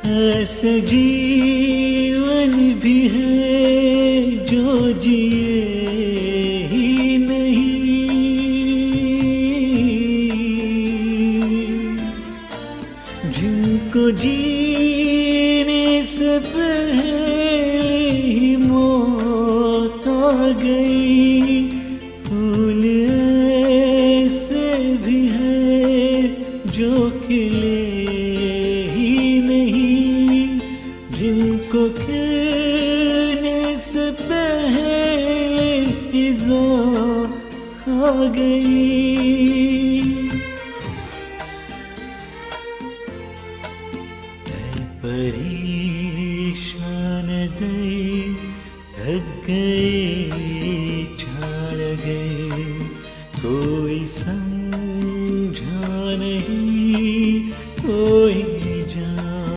ऐसे जीवन भी है जो जिए ही नहीं, जिनको जीने से पहले ही मौत आ गई। फूल ऐसे भी है जो खिले ही नहीं, जिनको खिलने से पहले ही ज़ान खा गई। परेशान नज़र थक गए